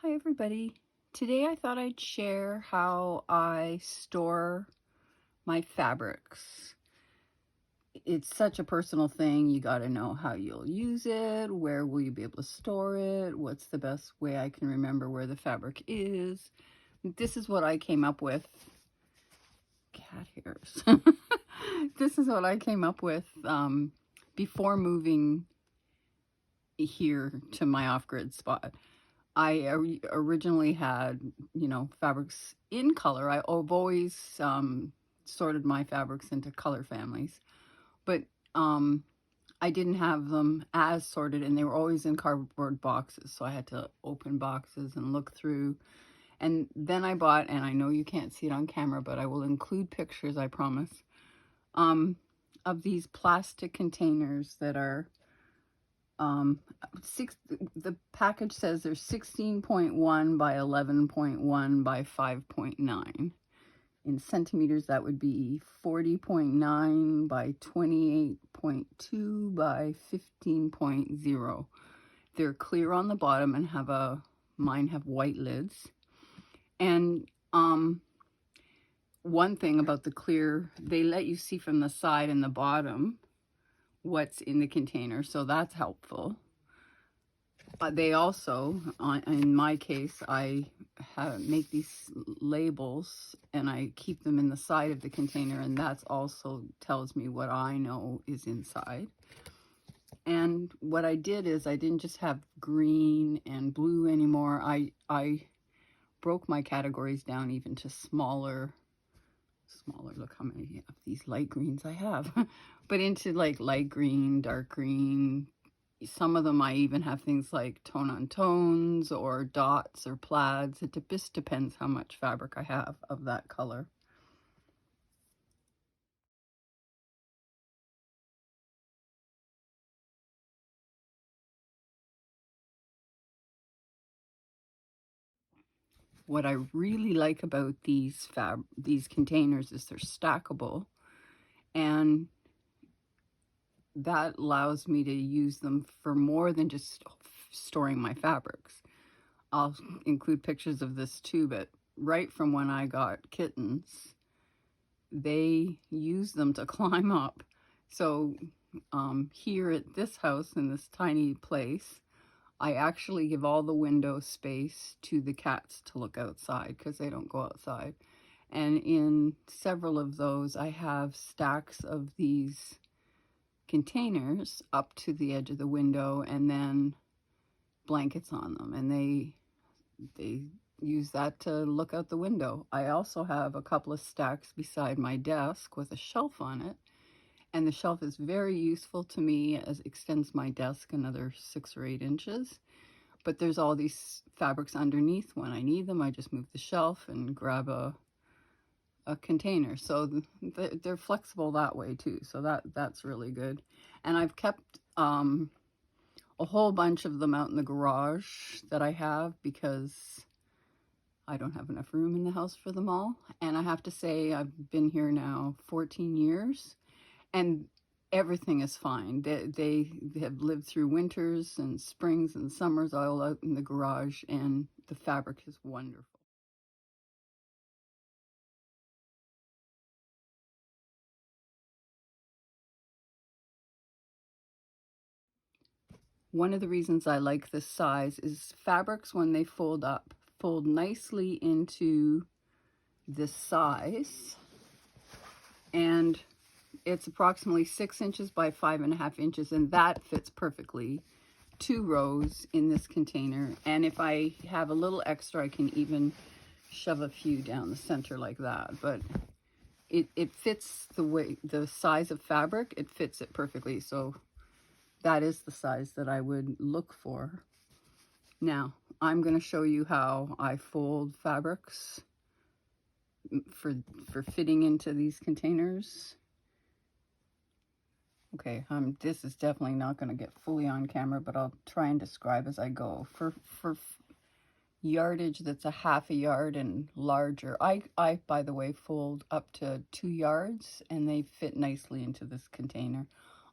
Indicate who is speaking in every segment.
Speaker 1: Hi everybody. Today I thought I'd share how I store my fabrics. It's such a personal thing. You got to know how you'll use it, where will you be able to store it, what's the best way I can remember where the fabric is. This is what I came up with. Cat hairs. This is what I came up with before moving here to my off-grid spot. I originally had, fabrics in color. I've always sorted my fabrics into color families, but I didn't have them as sorted, and they were always in cardboard boxes, so I had to open boxes and look through. And then I bought, and I know you can't see it on camera, but I will include pictures, I promise, of these plastic containers that are the package says they're 16.1 by 11.1 by 5.9. In centimeters, that would be 40.9 by 28.2 by 15.0. They're clear on the bottom and mine have white lids. And one thing about the clear, they let you see from the side and the bottom what's in the container, so that's helpful. They also, in my case, I make these labels and I keep them in the side of the container, and that's also tells me what I know is inside. And what I did is I didn't just have green and blue anymore. I broke my categories down even to smaller. Look how many of these light greens I have. But into like light green, dark green. Some of them I even have things like tone on tones or dots or plaids. It just depends how much fabric I have of that color. What I really like about these containers is they're stackable, and that allows me to use them for more than just storing my fabrics. I'll include pictures of this too, but right from when I got kittens, they use them to climb up. So here at this house, in this tiny place, I actually give all the window space to the cats to look outside because they don't go outside. And in several of those, I have stacks of these containers up to the edge of the window and then blankets on them. And they use that to look out the window. I also have a couple of stacks beside my desk with a shelf on it. And the shelf is very useful to me as it extends my desk another 6 or 8 inches. But there's all these fabrics underneath. When I need them, I just move the shelf and grab a container. So they're flexible that way too. So that's really good. And I've kept a whole bunch of them out in the garage that I have because I don't have enough room in the house for them all. And I have to say, I've been here now 14 years. And everything is fine. They have lived through winters and springs and summers all out in the garage, and the fabric is wonderful. One of the reasons I like this size is fabrics, when they fold up, fold nicely into this size. And it's approximately 6 inches by 5.5 inches, and that fits perfectly. 2 rows in this container, and if I have a little extra, I can even shove a few down the center like that. But it fits the size of fabric, it fits it perfectly. So that is the size that I would look for. Now I'm going to show you how I fold fabrics for fitting into these containers. Okay, this is definitely not going to get fully on camera, but I'll try and describe as I go. For yardage that's a half a yard and larger, I by the way fold up to 2 yards, and they fit nicely into this container.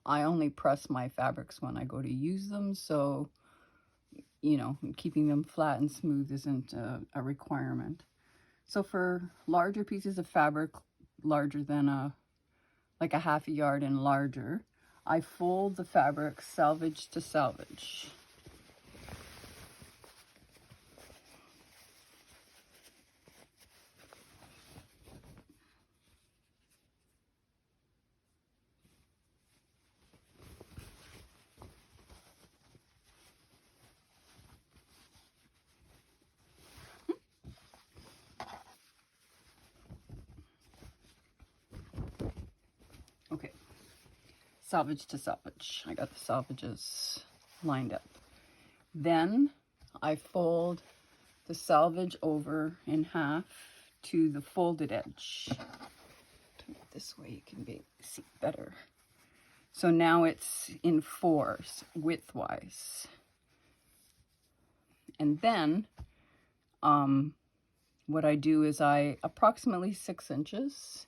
Speaker 1: I only press my fabrics when I go to use them, so you know, keeping them flat and smooth isn't a requirement. So for larger pieces of fabric, larger than like a half a yard and larger, I fold the fabric selvage to selvage. Okay, selvage to selvage. I got the selvages lined up. Then I fold the selvage over in half to the folded edge. This way you can see better. So now it's in fours widthwise. And then what I do is I approximately 6 inches.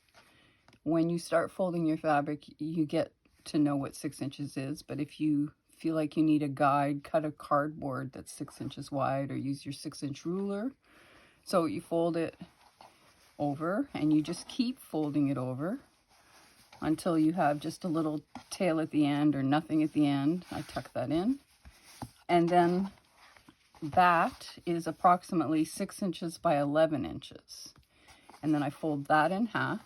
Speaker 1: When you start folding your fabric, you get to know what 6 inches is, but if you feel like you need a guide, cut a cardboard that's 6 inches wide or use your 6-inch ruler. So you fold it over and you just keep folding it over until you have just a little tail at the end or nothing at the end. I tuck that in. And then that is approximately 6 inches by 11 inches. And then I fold that in half,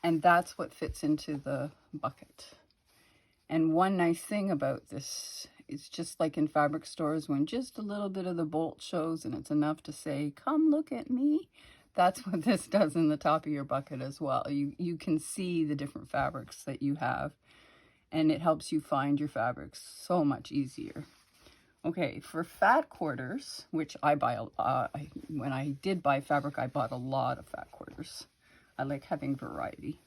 Speaker 1: and that's what fits into the bucket. And one nice thing about this is, just like in fabric stores, when just a little bit of the bolt shows and it's enough to say, "Come look at me," that's what this does in the top of your bucket as well. You can see the different fabrics that you have, and it helps you find your fabrics so much easier. Okay, for fat quarters, which I buy, when I did buy fabric, I bought a lot of fat quarters. I like having variety.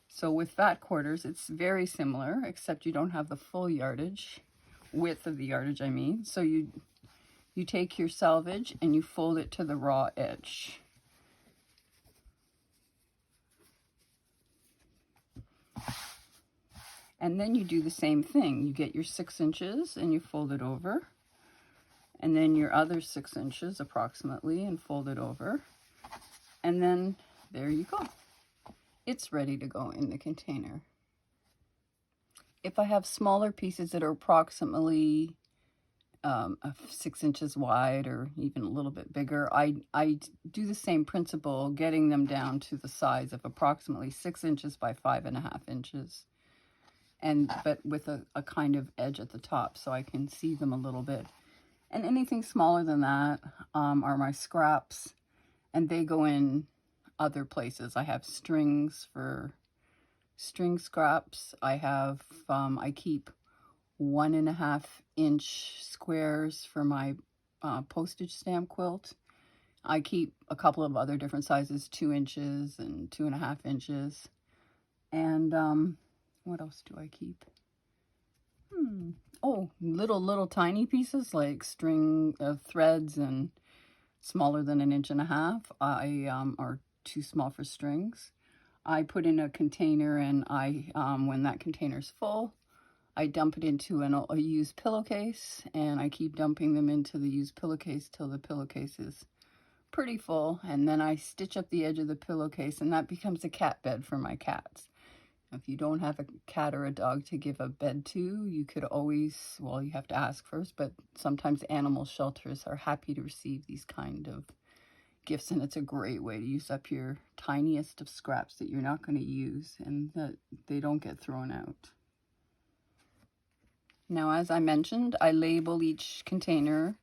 Speaker 1: So with fat quarters, it's very similar, except you don't have the full yardage, width of the yardage, I mean. So you take your selvage and you fold it to the raw edge. And then you do the same thing. You get your 6 inches and you fold it over. And then your other 6 inches approximately and fold it over. And then there you go. It's ready to go in the container. If I have smaller pieces that are approximately 6 inches wide or even a little bit bigger, I do the same principle, getting them down to the size of approximately 6 inches by 5.5 inches. But with a kind of edge at the top so I can see them a little bit. And anything smaller than that are my scraps, and they go in other places. I have strings for string scraps. I have, I keep 1.5 inch squares for my postage stamp quilt. I keep a couple of other different sizes, 2 inches and 2.5 inches. And what else do I keep? Oh, little tiny pieces like string threads and smaller than 1.5 inches. I are too small for strings. I put in a container, and I when that container's full, I dump it into a used pillowcase, and I keep dumping them into the used pillowcase till the pillowcase is pretty full, and then I stitch up the edge of the pillowcase, and that becomes a cat bed for my cats. If you don't have a cat or a dog to give a bed to, you could always, well, you have to ask first, but sometimes animal shelters are happy to receive these kind of gifts, and it's a great way to use up your tiniest of scraps that you're not going to use and that they don't get thrown out. Now, as I mentioned, I label each container,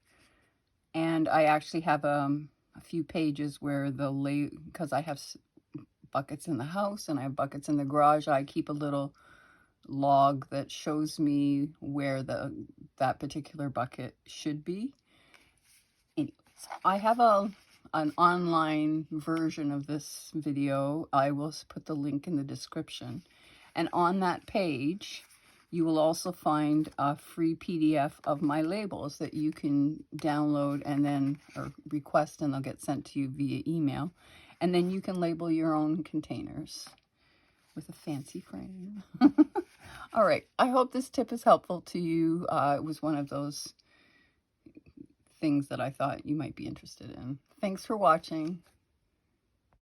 Speaker 1: and I actually have a few pages where because I have buckets in the house and I have buckets in the garage, I keep a little log that shows me where that particular bucket should be. Anyways, I have an online version of this video. I will put the link in the description, and on that page you will also find a free PDF of my labels that you can download and then or request, and they'll get sent to you via email. And then you can label your own containers with a fancy frame. All right, I hope this tip is helpful to you. It was one of those things that I thought you might be interested in. Thanks for watching.